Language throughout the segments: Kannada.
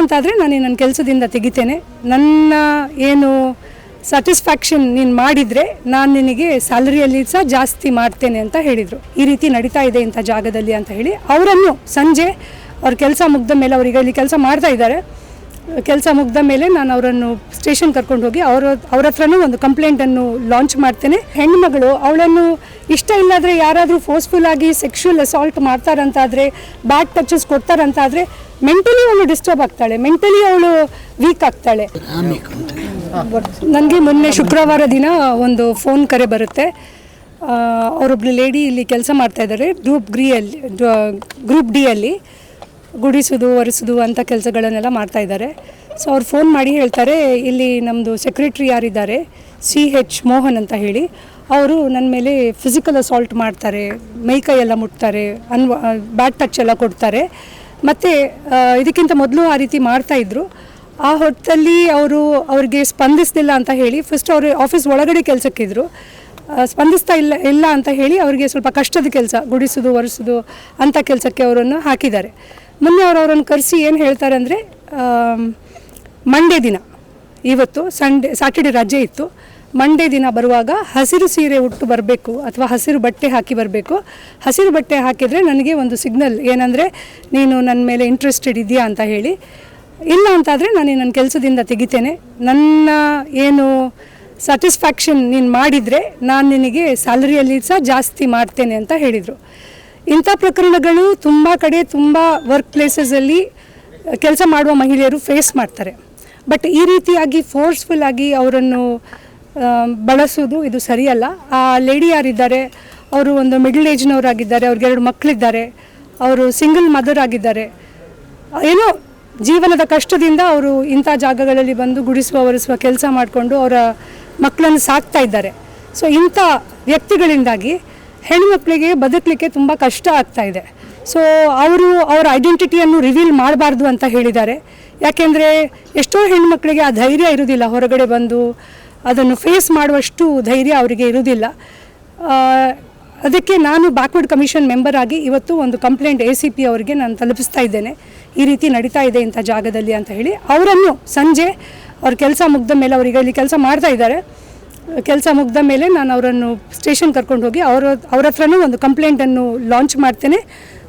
ಅಂತಾದರೆ ನಾನು ನನ್ನ ಕೆಲಸದಿಂದ ತೆಗಿತೇನೆ, ನನ್ನ ಏನು ಸ್ಯಾಟಿಸ್ಫ್ಯಾಕ್ಷನ್ ನೀನು ಮಾಡಿದರೆ ನಾನು ನಿನಗೆ ಸ್ಯಾಲರಿಯಲ್ಲಿ ಸಹ ಜಾಸ್ತಿ ಮಾಡ್ತೇನೆ ಅಂತ ಹೇಳಿದರು. ಈ ರೀತಿ ನಡೀತಾ ಇದೆ ಇಂಥ ಜಾಗದಲ್ಲಿ ಅಂತ ಹೇಳಿ ಅವರನ್ನು ಸಂಜೆ ಅವ್ರ ಕೆಲಸ ಮುಗ್ದ ಮೇಲೆ, ಅವರಿಗೆ ಇಲ್ಲಿ ಕೆಲಸ ಮಾಡ್ತಾ ಇದ್ದಾರೆ, ಕೆಲಸ ಮುಗ್ದ ಮೇಲೆ ನಾನು ಅವರನ್ನು ಸ್ಟೇಷನ್ ಕರ್ಕೊಂಡು ಹೋಗಿ ಅವ್ರ ಹತ್ರನೂ ಒಂದು ಕಂಪ್ಲೇಂಟನ್ನು ಲಾಂಚ್ ಮಾಡ್ತೇನೆ. ಹೆಣ್ಣುಮಗಳು ಅವಳನ್ನು ಇಷ್ಟ ಇಲ್ಲಾದರೆ ಯಾರಾದರೂ ಫೋರ್ಸ್ಫುಲ್ ಆಗಿ ಸೆಕ್ಷುವಲ್ ಅಸಾಲ್ಟ್ ಮಾಡ್ತಾರಂತಾದರೆ, ಬ್ಯಾಡ್ ಟಚಸ್ ಕೊಡ್ತಾರಂತಾದರೆ ಮೆಂಟಲಿ ಅವಳು ಡಿಸ್ಟರ್ಬ್ ಆಗ್ತಾಳೆ, ಮೆಂಟಲಿ ಅವಳು ವೀಕ್ ಆಗ್ತಾಳೆ. ನನಗೆ ಮೊನ್ನೆ ಶುಕ್ರವಾರ ದಿನ ಒಂದು ಫೋನ್ ಕರೆ ಬರುತ್ತೆ. ಅವರೊಬ್ಳು ಲೇಡಿ ಇಲ್ಲಿ ಕೆಲಸ ಮಾಡ್ತಾಯಿದ್ದಾರೆ ಗ್ರೂಪ್ ಡಿ ಅಲ್ಲಿ ಗುಡಿಸೋದು ಒರೆಸೋದು ಅಂಥ ಕೆಲಸಗಳನ್ನೆಲ್ಲ ಮಾಡ್ತಾಯಿದ್ದಾರೆ. ಸೊ ಅವ್ರು ಫೋನ್ ಮಾಡಿ ಹೇಳ್ತಾರೆ, ಇಲ್ಲಿ ನಮ್ಮದು ಸೆಕ್ರೆಟ್ರಿ ಯಾರಿದ್ದಾರೆ CH ಮೋಹನ್ ಅಂತ ಹೇಳಿ, ಅವರು ನನ್ನ ಮೇಲೆ ಫಿಸಿಕಲ್ ಅಸಾಲ್ಟ್ ಮಾಡ್ತಾರೆ, ಮೈಕೈ ಎಲ್ಲ ಮುಟ್ತಾರೆ, ಬ್ಯಾಡ್ ಟಚ್ ಎಲ್ಲ ಕೊಡ್ತಾರೆ. ಮತ್ತು ಇದಕ್ಕಿಂತ ಮೊದಲು ಆ ರೀತಿ ಮಾಡ್ತಾಯಿದ್ರು. ಆ ಹೊತ್ತಲ್ಲಿ ಅವ್ರಿಗೆ ಸ್ಪಂದಿಸ್ತಿಲ್ಲ ಅಂತ ಹೇಳಿ ಫಸ್ಟ್ ಅವರು ಆಫೀಸ್ ಒಳಗಡೆ ಕೆಲಸಕ್ಕಿದ್ರು, ಸ್ಪಂದಿಸ್ತಾ ಇಲ್ಲ ಅಂತ ಹೇಳಿ ಅವರಿಗೆ ಸ್ವಲ್ಪ ಕಷ್ಟದ ಕೆಲಸ, ಗುಡಿಸೋದು ಒರೆಸೋದು ಅಂಥ ಕೆಲಸಕ್ಕೆ ಅವರನ್ನು ಹಾಕಿದ್ದಾರೆ. ಮೊನ್ನೆ ಅವರನ್ನು ಕರೆಸಿ ಏನು ಹೇಳ್ತಾರೆ ಅಂದರೆ, ಮಂಡೇ ದಿನ, ಇವತ್ತು ಸ್ಯಾಟರ್ಡೆ ರಜೆ ಇತ್ತು, ಮಂಡೇ ದಿನ ಬರುವಾಗ ಹಸಿರು ಸೀರೆ ಉಟ್ಟು ಬರಬೇಕು ಅಥವಾ ಹಸಿರು ಬಟ್ಟೆ ಹಾಕಿ ಬರಬೇಕು. ಹಸಿರು ಬಟ್ಟೆ ಹಾಕಿದರೆ ನನಗೆ ಒಂದು ಸಿಗ್ನಲ್ ಏನಂದರೆ ನೀನು ನನ್ನ ಮೇಲೆ ಇಂಟ್ರೆಸ್ಟೆಡ್ ಇದೆಯಾ ಅಂತ ಹೇಳಿ. ಇಲ್ಲ ಅಂತಾದರೆ ನಾನು ನನ್ನ ಕೆಲಸದಿಂದ ತೆಗಿತೇನೆ, ನನ್ನ ಏನು ಸ್ಯಾಟಿಸ್ಫ್ಯಾಕ್ಷನ್ ನೀನು ಮಾಡಿದರೆ ನಾನು ನಿನಗೆ ಸ್ಯಾಲರಿಯಲ್ಲಿ ಸಹ ಜಾಸ್ತಿ ಮಾಡ್ತೇನೆ ಅಂತ ಹೇಳಿದರು. ಇಂಥ ಪ್ರಕರಣಗಳು ತುಂಬ ಕಡೆ, ತುಂಬ ವರ್ಕ್ ಪ್ಲೇಸಸಲ್ಲಿ ಕೆಲಸ ಮಾಡುವ ಮಹಿಳೆಯರು ಫೇಸ್ ಮಾಡ್ತಾರೆ. ಬಟ್ ಈ ರೀತಿಯಾಗಿ ಫೋರ್ಸ್ಫುಲ್ ಆಗಿ ಅವರನ್ನು ಬಳಸೋದು ಇದು ಸರಿಯಲ್ಲ. ಆ ಲೇಡಿ ಯಾರಿದ್ದಾರೆ ಅವರು ಒಂದು ಮಿಡಲ್ ಏಜ್ನವರಾಗಿದ್ದಾರೆ, ಅವ್ರಿಗೆ 2 ಮಕ್ಕಳಿದ್ದಾರೆ, ಅವರು ಸಿಂಗಲ್ ಮದರ್ ಆಗಿದ್ದಾರೆ. ಏನೋ ಜೀವನದ ಕಷ್ಟದಿಂದ ಅವರು ಇಂಥ ಜಾಗಗಳಲ್ಲಿ ಬಂದು ಗುಡಿಸುವ ಒರೆಸುವ ಕೆಲಸ ಮಾಡಿಕೊಂಡು ಅವರ ಮಕ್ಕಳನ್ನು ಸಾಕ್ತಾ ಇದ್ದಾರೆ. ಸೊ ಇಂಥ ವ್ಯಕ್ತಿಗಳಿಂದಾಗಿ ಹೆಣ್ಣುಮಕ್ಕಳಿಗೆ ಬದುಕಲಿಕ್ಕೆ ತುಂಬ ಕಷ್ಟ ಆಗ್ತಾ ಇದೆ. ಸೊ ಅವರ ಐಡೆಂಟಿಟಿಯನ್ನು ರಿವೀಲ್ ಮಾಡಬಾರ್ದು ಅಂತ ಹೇಳಿದ್ದಾರೆ. ಯಾಕೆಂದರೆ ಎಷ್ಟೋ ಹೆಣ್ಣುಮಕ್ಕಳಿಗೆ ಆ ಧೈರ್ಯ ಇರೋದಿಲ್ಲ, ಹೊರಗಡೆ ಬಂದು ಅದನ್ನು ಫೇಸ್ ಮಾಡುವಷ್ಟು ಧೈರ್ಯ ಅವರಿಗೆ ಇರೋದಿಲ್ಲ. ಅದಕ್ಕೆ ನಾನು ಬ್ಯಾಕ್ವರ್ಡ್ ಕಮಿಷನ್ ಮೆಂಬರ್ ಆಗಿ ಇವತ್ತು ಒಂದು ಕಂಪ್ಲೇಂಟ್ ACP ಅವರಿಗೆ ನಾನು ತಲುಪಿಸ್ತಾ ಇದ್ದೇನೆ, ಈ ರೀತಿ ನಡೀತಾ ಇದೆ ಇಂಥ ಜಾಗದಲ್ಲಿ ಅಂತ ಹೇಳಿ. ಅವರನ್ನು ಸಂಜೆ ಅವ್ರ ಕೆಲಸ ಮುಗ್ದ ಮೇಲೆ, ಅವರಿಗೆ ಇಲ್ಲಿ ಕೆಲಸ ಮಾಡ್ತಾ ಇದ್ದಾರೆ, ಕೆಲಸ ಮುಗ್ದ ಮೇಲೆ ನಾನು ಅವರನ್ನು ಸ್ಟೇಷನ್ ಕರ್ಕೊಂಡು ಹೋಗಿ ಅವ್ರ ಹತ್ರನೂ ಒಂದು ಕಂಪ್ಲೇಂಟನ್ನು ಲಾಂಚ್ ಮಾಡ್ತೇನೆ.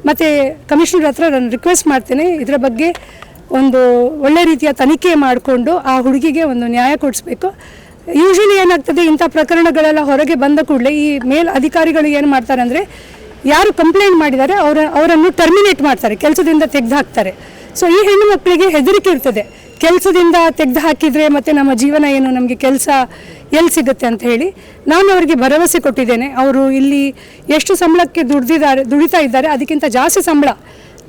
ಮತ್ತು ಕಮಿಷನರ್ ಹತ್ರ ನಾನು ರಿಕ್ವೆಸ್ಟ್ ಮಾಡ್ತೇನೆ, ಇದರ ಬಗ್ಗೆ ಒಂದು ಒಳ್ಳೆ ರೀತಿಯ ತನಿಖೆ ಮಾಡಿಕೊಂಡು ಆ ಹುಡುಗಿಗೆ ಒಂದು ನ್ಯಾಯ ಕೊಡಿಸ್ಬೇಕು. ಯೂಶ್ವಲಿ ಏನಾಗ್ತದೆ, ಇಂಥ ಪ್ರಕರಣಗಳೆಲ್ಲ ಹೊರಗೆ ಬಂದ ಕೂಡಲೇ ಈ ಮೇಲ್ ಅಧಿಕಾರಿಗಳು ಏನು ಮಾಡ್ತಾರೆ ಅಂದರೆ, ಯಾರು ಕಂಪ್ಲೇಂಟ್ ಮಾಡಿದ್ದಾರೆ ಅವರನ್ನು ಟರ್ಮಿನೇಟ್ ಮಾಡ್ತಾರೆ, ಕೆಲಸದಿಂದ ತೆಗೆದು ಹಾಕ್ತಾರೆ. ಸೊ ಈ ಹೆಣ್ಣು ಮಕ್ಕಳಿಗೆ ಹೆದರಿಕೆ ಇರ್ತದೆ, ಕೆಲಸದಿಂದ ತೆಗೆದು ಹಾಕಿದರೆ ಮತ್ತು ನಮ್ಮ ಜೀವನ ಏನು, ನಮಗೆ ಕೆಲಸ ಎಲ್ಲಿ ಸಿಗುತ್ತೆ ಅಂತ ಹೇಳಿ. ನಾನು ಅವರಿಗೆ ಭರವಸೆ ಕೊಟ್ಟಿದ್ದೇನೆ, ಅವರು ಇಲ್ಲಿ ಎಷ್ಟು ಸಂಬಳಕ್ಕೆ ದುಡಿತಾ ಇದ್ದಾರೆ ಅದಕ್ಕಿಂತ ಜಾಸ್ತಿ ಸಂಬಳ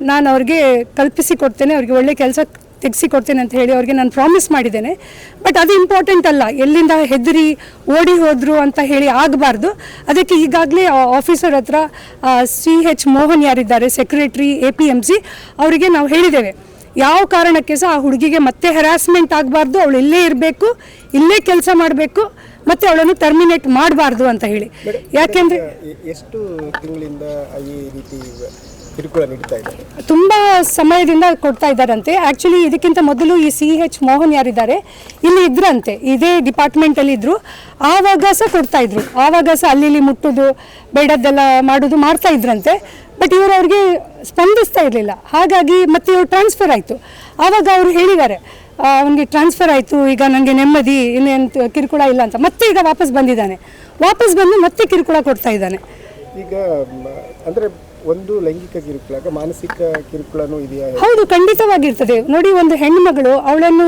ನಾನು ಅವ್ರಿಗೆ ಕಲ್ಪಿಸಿ ಕೊಡ್ತೇನೆ, ಅವ್ರಿಗೆ ಒಳ್ಳೆ ಕೆಲಸ ತೆಗೆಸಿ ಕೊಡ್ತೇನೆ ಅಂತ ಹೇಳಿ ಅವ್ರಿಗೆ ನಾನು ಪ್ರಾಮಿಸ್ ಮಾಡಿದ್ದೇನೆ. ಬಟ್ ಅದು ಇಂಪಾರ್ಟೆಂಟ್ ಅಲ್ಲ, ಎಲ್ಲಿಂದ ಹೆದರಿ ಓಡಿ ಹೋದರು ಅಂತ ಹೇಳಿ ಆಗಬಾರ್ದು. ಅದಕ್ಕೆ ಈಗಾಗಲೇ ಆಫೀಸರ್ ಹತ್ರ CH ಮೋಹನ್ ಯಾರಿದ್ದಾರೆ ಸೆಕ್ರೆಟ್ರಿ APMC ಅವರಿಗೆ ನಾವು ಹೇಳಿದ್ದೇವೆ, ಯಾವ ಕಾರಣಕ್ಕೆ ಸಹ ಆ ಹುಡುಗಿಗೆ ಮತ್ತೆ ಹ್ಯಾರಾಸ್ಮೆಂಟ್ ಆಗಬಾರ್ದು, ಅವಳು ಇಲ್ಲೇ ಇರಬೇಕು, ಇಲ್ಲೇ ಕೆಲಸ ಮಾಡಬೇಕು, ಮತ್ತು ಅವಳನ್ನು ಟರ್ಮಿನೇಟ್ ಮಾಡಬಾರ್ದು ಅಂತ ಹೇಳಿ. ಯಾಕೆಂದರೆ ಎಷ್ಟು ತಿಂಗಳಿಂದ ಈ ರೀತಿ ಕಿರುಕುಳ ನೀಡ್ತಾ ಇದ್ದಾರೆ? ತುಂಬ ಸಮಯದಿಂದ ಕೊಡ್ತಾ ಇದ್ದಾರಂತೆ. ಆ್ಯಕ್ಚುಲಿ ಇದಕ್ಕಿಂತ ಮೊದಲು ಈ CH ಮೋಹನ್ ಯಾರಿದ್ದಾರೆ ಇಲ್ಲಿ ಇದ್ರಂತೆ, ಇದೇ ಡಿಪಾರ್ಟ್ಮೆಂಟಲ್ಲಿ ಇದ್ದರು, ಆವಾಗ ಸಹ ಕೊಡ್ತಾಯಿದ್ರು, ಆವಾಗ ಸಹ ಅಲ್ಲಿ ಮುಟ್ಟೋದು ಬೇಡದ್ದೆಲ್ಲ ಮಾಡೋದು ಮಾಡ್ತಾ ಇದ್ರಂತೆ. ಬಟ್ ಇವರು ಅವ್ರಿಗೆ ಸ್ಪಂದಿಸ್ತಾ ಇರಲಿಲ್ಲ, ಹಾಗಾಗಿ ಮತ್ತೆ ಇವರು ಟ್ರಾನ್ಸ್ಫರ್ ಆಯಿತು. ಆವಾಗ ಅವರು ಹೇಳಿದ್ದಾರೆ, ಅವನಿಗೆ ಟ್ರಾನ್ಸ್ಫರ್ ಆಯಿತು, ಈಗ ನನಗೆ ನೆಮ್ಮದಿ, ಇನ್ನೇನು ಕಿರುಕುಳ ಇಲ್ಲ ಅಂತ. ಮತ್ತೆ ಈಗ ವಾಪಸ್ ಬಂದಿದ್ದಾನೆ, ವಾಪಸ್ ಬಂದು ಮತ್ತೆ ಕಿರುಕುಳ ಕೊಡ್ತಾ ಇದ್ದಾನೆ. ಈಗ ಅಂದರೆ ಒಂದು ಲೈಂಗಿಕ ಕಿರುಕುಳ, ಮಾನಸಿಕ ಕಿರುಕುಳನೂ ಇದೆಯಾ? ಹೌದು, ಖಂಡಿತವಾಗಿರ್ತದೆ. ನೋಡಿ, ಒಂದು ಹೆಣ್ಣುಮಗಳು ಅವಳನ್ನು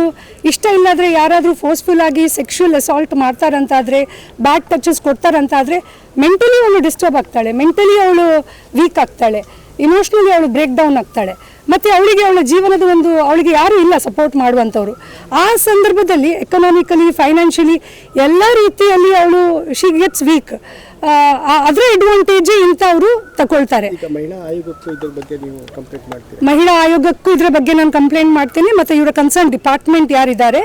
ಇಷ್ಟ ಇಲ್ಲಾದರೆ ಯಾರಾದರೂ ಫೋರ್ಸ್ಫುಲ್ ಆಗಿ ಸೆಕ್ಷುವಲ್ ಅಸಾಲ್ಟ್ ಮಾಡ್ತಾರಂತಾದರೆ, ಬ್ಯಾಡ್ ಟಚಸ್ ಕೊಡ್ತಾರಂತಾದರೆ ಮೆಂಟಲಿ ಅವಳು ಡಿಸ್ಟರ್ಬ್ ಆಗ್ತಾಳೆ, ಮೆಂಟಲಿ ಅವಳು ವೀಕ್ ಆಗ್ತಾಳೆ, ಇಮೋಷ್ನಲಿ ಅವಳು ಬ್ರೇಕ್ ಡೌನ್ ಆಗ್ತಾಳೆ. ಮತ್ತು ಅವಳಿಗೆ ಅವಳ ಜೀವನದ ಅವಳಿಗೆ ಯಾರೂ ಇಲ್ಲ ಸಪೋರ್ಟ್ ಮಾಡುವಂಥವ್ರು. ಆ ಸಂದರ್ಭದಲ್ಲಿ ಎಕನಾಮಿಕಲಿ, ಫೈನಾನ್ಷಿಯಲಿ ಎಲ್ಲ ರೀತಿಯಲ್ಲಿ ಅವಳು ಶಿ ಗೆಟ್ಸ್ ವೀಕ್. ಅದರ ಅಡ್ವಾಂಟೇಜ್ ಇಂಥವರು ತಗೊಳ್ತಾರೆ. ಮಹಿಳಾ ಆಯೋಗಕ್ಕೂ ಇದ್ರ ಬಗ್ಗೆ ನೀವು ಕಂಪ್ಲೇಂಟ್ ಮಾಡ್ತೀರಾ? ಮಹಿಳಾ ಆಯೋಗಕ್ಕೂ ಇದರ ಬಗ್ಗೆ ನಾನು ಕಂಪ್ಲೇಂಟ್ ಮಾಡ್ತೇನೆ. ಮತ್ತು ಇವರ ಕನ್ಸರ್ನ್ ಡಿಪಾರ್ಟ್ಮೆಂಟ್ ಯಾರಿದ್ದಾರೆ,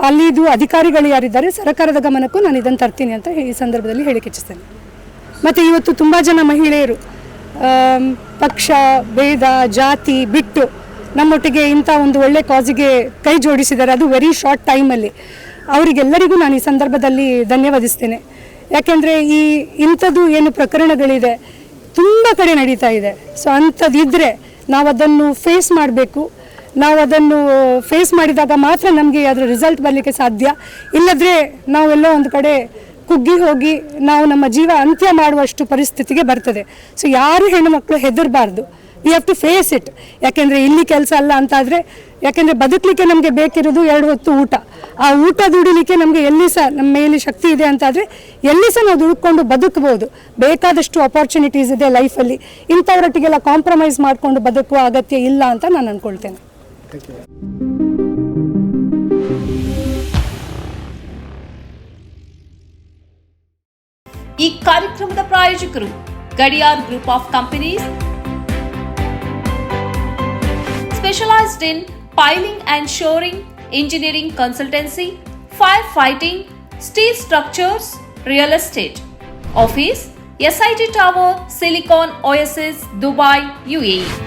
ಅಲ್ಲಿದು ಅಧಿಕಾರಿಗಳು ಯಾರಿದ್ದಾರೆ, ಸರ್ಕಾರದ ಗಮನಕ್ಕೂ ನಾನು ಇದನ್ನು ತರ್ತೀನಿ ಅಂತ ಈ ಸಂದರ್ಭದಲ್ಲಿ ಹೇಳಿಕೆ ಇಚ್ಛಿಸ್ತೇನೆ. ಮತ್ತು ಇವತ್ತು ತುಂಬ ಜನ ಮಹಿಳೆಯರು ಪಕ್ಷ ಭೇದ ಜಾತಿ ಬಿಟ್ಟು ನಮ್ಮೊಟ್ಟಿಗೆ ಇಂಥ ಒಂದು ಒಳ್ಳೆ ಕಾಸಿಗೆ ಕೈ ಜೋಡಿಸಿದ್ದಾರೆ, ಅದು ವೆರಿ ಶಾರ್ಟ್ ಟೈಮಲ್ಲಿ. ಅವರಿಗೆಲ್ಲರಿಗೂ ನಾನು ಈ ಸಂದರ್ಭದಲ್ಲಿ ಧನ್ಯವಾದಿಸ್ತೇನೆ. ಯಾಕೆಂದರೆ ಇಂಥದ್ದು ಏನು ಪ್ರಕರಣಗಳಿದೆ ತುಂಬ ಕಡೆ ನಡೀತಾ ಇದೆ. ಸೊ ಅಂಥದ್ದಿದ್ದರೆ ನಾವು ಅದನ್ನು ಫೇಸ್ ಮಾಡಬೇಕು. ನಾವು ಅದನ್ನು ಫೇಸ್ ಮಾಡಿದಾಗ ಮಾತ್ರ ನಮಗೆ ಅದರ ರಿಸಲ್ಟ್ ಬರಲಿಕ್ಕೆ ಸಾಧ್ಯ. ಇಲ್ಲದ್ರೆ ನಾವೆಲ್ಲೋ ಒಂದು ಕಡೆ ಕುಗ್ಗಿ ಹೋಗಿ ನಾವು ನಮ್ಮ ಜೀವ ಅಂತ್ಯ ಮಾಡುವಷ್ಟು ಪರಿಸ್ಥಿತಿಗೆ ಬರ್ತದೆ. ಸೊ ಯಾರು ಹೆಣ್ಣುಮಕ್ಕಳು ಹೆದರಬಾರ್ದು. We have to face it. ಯಾಕೆಂದರೆ ಇಲ್ಲಿ ಕೆಲಸ ಅಲ್ಲ ಅಂತಾದರೆ, ಯಾಕೆಂದರೆ ಬದುಕಲಿಕ್ಕೆ ನಮಗೆ ಬೇಕಿರೋದು 2 ಹೊತ್ತು ಊಟ. ಆ ಊಟ ದುಡಿಲಿಕ್ಕೆ ನಮಗೆ ಎಲ್ಲಿ ಸಹ ನಮ್ಮ ಮೇಲೆ ಶಕ್ತಿ ಇದೆ ಅಂತಾದರೆ ಎಲ್ಲಿ ಸಹ ನಾವು ದುಡ್ಕೊಂಡು ಬದುಕಬಹುದು. ಬೇಕಾದಷ್ಟು ಅಪಾರ್ಚುನಿಟೀಸ್ ಇದೆ ಲೈಫಲ್ಲಿ. ಇಂಥವರೊಟ್ಟಿಗೆಲ್ಲ ಕಾಂಪ್ರಮೈಸ್ ಮಾಡಿಕೊಂಡು ಬದುಕುವ ಅಗತ್ಯ ಇಲ್ಲ ಅಂತ ನಾನು ಅಂದ್ಕೊಳ್ತೇನೆ. Thank you. ಈ ಕಾರ್ಯಕ್ರಮದ ಪ್ರಾಯೋಜಕರು Gadiyar group of companies, specialized in piling and shoring, engineering consultancy, firefighting, steel structures, real estate. Office, SIT Tower, Silicon Oasis, Dubai, UAE.